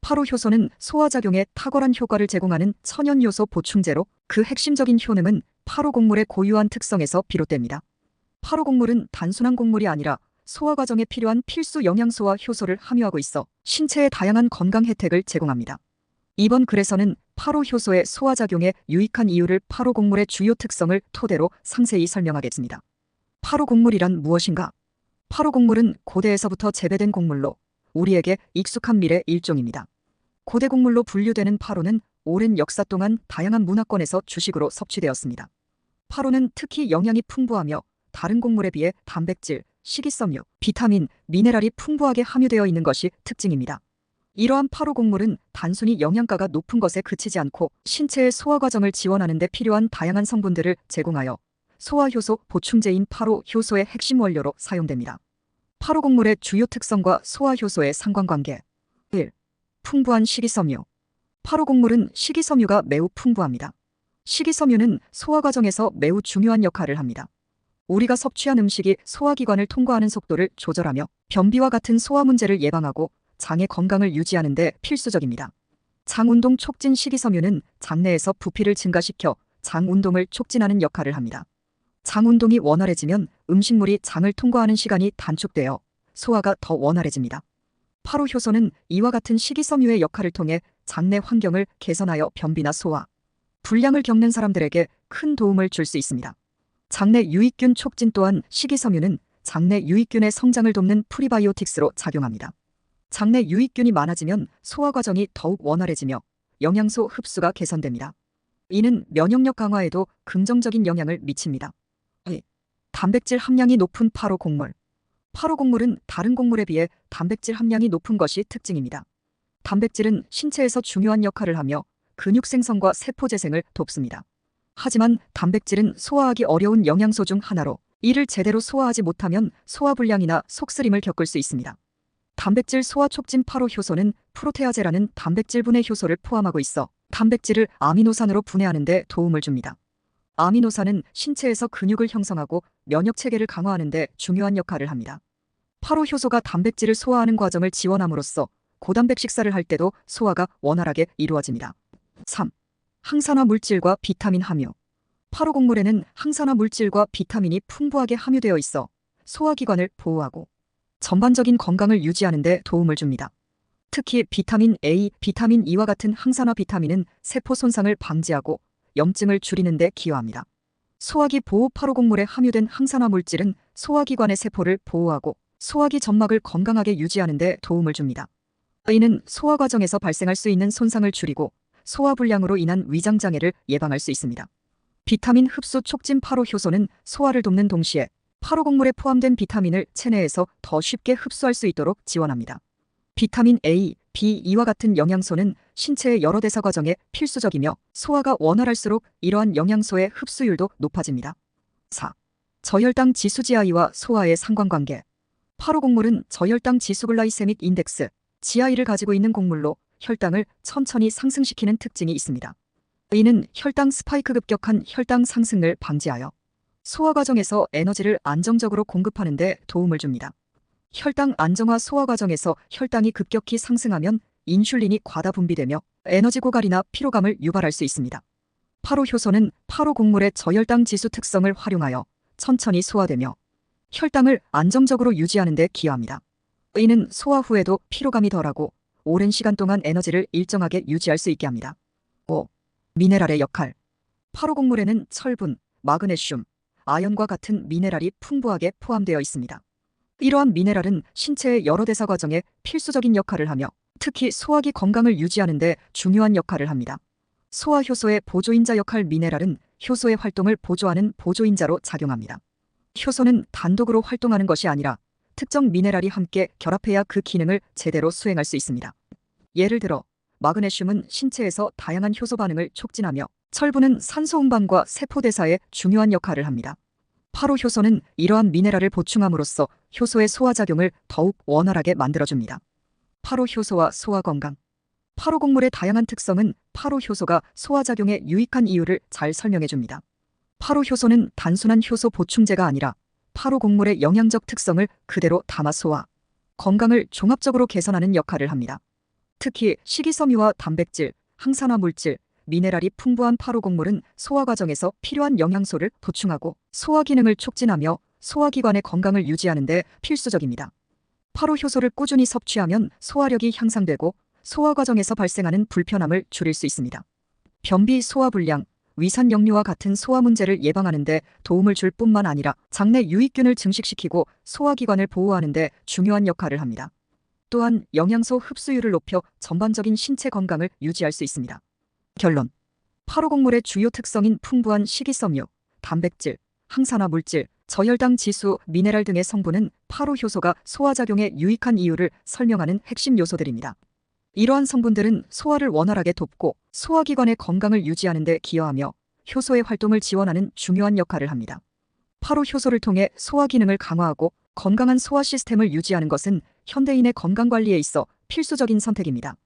파로효소는 소화작용에 탁월한 효과를 제공하는 천연요소 보충제로 그 핵심적인 효능은 파로곡물의 고유한 특성에서 비롯됩니다. 파로곡물은 단순한 곡물이 아니라 소화 과정에 필요한 필수 영양소와 효소를 함유하고 있어 신체에 다양한 건강 혜택을 제공합니다. 이번 글에서는 파로효소의 소화작용에 유익한 이유를 파로곡물의 주요 특성을 토대로 상세히 설명하겠습니다. 파로곡물이란 무엇인가? 파로곡물은 고대에서부터 재배된 곡물로 우리에게 익숙한 밀의 일종입니다. 고대 곡물로 분류되는 파로는 오랜 역사 동안 다양한 문화권에서 주식으로 섭취되었습니다. 파로는 특히 영양이 풍부하며 다른 곡물에 비해 단백질, 식이섬유, 비타민, 미네랄이 풍부하게 함유되어 있는 것이 특징입니다. 이러한 파로 곡물은 단순히 영양가가 높은 것에 그치지 않고 신체의 소화 과정을 지원하는 데 필요한 다양한 성분들을 제공하여 소화효소 보충제인 파로효소의 핵심 원료로 사용됩니다. 파로 곡물의 주요 특성과 소화효소의 상관관계. 1. 풍부한 식이섬유. 파로 곡물은 식이섬유가 매우 풍부합니다. 식이섬유는 소화 과정에서 매우 중요한 역할을 합니다. 우리가 섭취한 음식이 소화기관을 통과하는 속도를 조절하며 변비와 같은 소화 문제를 예방하고 장의 건강을 유지하는 데 필수적입니다. 장운동 촉진 식이섬유는 장내에서 부피를 증가시켜 장운동을 촉진하는 역할을 합니다. 장운동이 원활해지면 음식물이 장을 통과하는 시간이 단축되어 소화가 더 원활해집니다. 파로효소는 이와 같은 식이섬유의 역할을 통해 장내 환경을 개선하여 변비나 소화, 불량을 겪는 사람들에게 큰 도움을 줄 수 있습니다. 장내 유익균 촉진 또한 식이섬유는 장내 유익균의 성장을 돕는 프리바이오틱스로 작용합니다. 장내 유익균이 많아지면 소화 과정이 더욱 원활해지며 영양소 흡수가 개선됩니다. 이는 면역력 강화에도 긍정적인 영향을 미칩니다. 2. 단백질 함량이 높은 파로 곡물. 파로 곡물은 다른 곡물에 비해 단백질 함량이 높은 것이 특징입니다. 단백질은 신체에서 중요한 역할을 하며 근육 생성과 세포 재생을 돕습니다. 하지만 단백질은 소화하기 어려운 영양소 중 하나로 이를 제대로 소화하지 못하면 소화불량이나 속쓰림을 겪을 수 있습니다. 단백질 소화 촉진 파로효소는 프로테아제라는 단백질 분해 효소를 포함하고 있어 단백질을 아미노산으로 분해하는 데 도움을 줍니다. 아미노산은 신체에서 근육을 형성하고 면역 체계를 강화하는 데 중요한 역할을 합니다. 파로효소가 단백질을 소화하는 과정을 지원함으로써 고단백 식사를 할 때도 소화가 원활하게 이루어집니다. 3. 항산화 물질과 비타민 함유. 파로 곡물에는 항산화 물질과 비타민이 풍부하게 함유되어 있어 소화기관을 보호하고 전반적인 건강을 유지하는 데 도움을 줍니다. 특히 비타민 A, 비타민 E와 같은 항산화 비타민은 세포 손상을 방지하고 염증을 줄이는 데 기여합니다. 소화기 보호 파로 곡물에 함유된 항산화 물질은 소화기관의 세포를 보호하고 소화기 점막을 건강하게 유지하는 데 도움을 줍니다. 이는 소화 과정에서 발생할 수 있는 손상을 줄이고 소화불량으로 인한 위장장애를 예방할 수 있습니다. 비타민 흡수 촉진 파로효소는 소화를 돕는 동시에 파로곡물에 포함된 비타민을 체내에서 더 쉽게 흡수할 수 있도록 지원합니다. 비타민 A, B, E와 같은 영양소는 신체의 여러 대사 과정에 필수적이며 소화가 원활할수록 이러한 영양소의 흡수율도 높아집니다. 4. 저혈당 지수 GI와 소화의 상관관계. 파로곡물은 저혈당 지수 글라이세믹 인덱스, GI를 가지고 있는 곡물로 혈당을 천천히 상승시키는 특징이 있습니다. 이는 혈당 스파이크 급격한 혈당 상승을 방지하여 소화 과정에서 에너지를 안정적으로 공급하는 데 도움을 줍니다. 혈당 안정화 소화 과정에서 혈당이 급격히 상승하면 인슐린이 과다 분비되며 에너지 고갈이나 피로감을 유발할 수 있습니다. 파로효소는 파로 곡물의 저혈당 지수 특성을 활용하여 천천히 소화되며 혈당을 안정적으로 유지하는 데 기여합니다. 이는 소화 후에도 피로감이 덜하고 오랜 시간 동안 에너지를 일정하게 유지할 수 있게 합니다. 5. 미네랄의 역할. 파로 곡물에는 철분, 마그네슘, 아연과 같은 미네랄이 풍부하게 포함되어 있습니다. 이러한 미네랄은 신체의 여러 대사 과정에 필수적인 역할을 하며 특히 소화기 건강을 유지하는 데 중요한 역할을 합니다. 소화효소의 보조인자 역할. 미네랄은 효소의 활동을 보조하는 보조인자로 작용합니다. 효소는 단독으로 활동하는 것이 아니라 특정 미네랄이 함께 결합해야 그 기능을 제대로 수행할 수 있습니다. 예를 들어 마그네슘은 신체에서 다양한 효소 반응을 촉진하며 철분은 산소 운반과 세포 대사에 중요한 역할을 합니다. 파로효소는 이러한 미네랄을 보충함으로써 효소의 소화작용을 더욱 원활하게 만들어줍니다. 파로효소와 소화 건강. 파로곡물의 다양한 특성은 파로효소가 소화작용에 유익한 이유를 잘 설명해줍니다. 파로효소는 단순한 효소 보충제가 아니라 파로곡물의 영양적 특성을 그대로 담아 소화, 건강을 종합적으로 개선하는 역할을 합니다. 특히 식이섬유와 단백질, 항산화 물질, 미네랄이 풍부한 파로곡물은 소화 과정에서 필요한 영양소를 보충하고 소화 기능을 촉진하며 소화기관의 건강을 유지하는 데 필수적입니다. 파로 효소를 꾸준히 섭취하면 소화력이 향상되고 소화 과정에서 발생하는 불편함을 줄일 수 있습니다. 변비, 소화불량, 위산 역류와 같은 소화 문제를 예방하는 데 도움을 줄 뿐만 아니라 장내 유익균을 증식시키고 소화기관을 보호하는 데 중요한 역할을 합니다. 또한 영양소 흡수율을 높여 전반적인 신체 건강을 유지할 수 있습니다. 결론. 파로곡물의 주요 특성인 풍부한 식이섬유, 단백질, 항산화 물질, 저혈당 지수, 미네랄 등의 성분은 파로 효소가 소화작용에 유익한 이유를 설명하는 핵심 요소들입니다. 이러한 성분들은 소화를 원활하게 돕고 소화기관의 건강을 유지하는 데 기여하며 효소의 활동을 지원하는 중요한 역할을 합니다. 파로 효소를 통해 소화 기능을 강화하고 건강한 소화 시스템을 유지하는 것은 현대인의 건강관리에 있어 필수적인 선택입니다.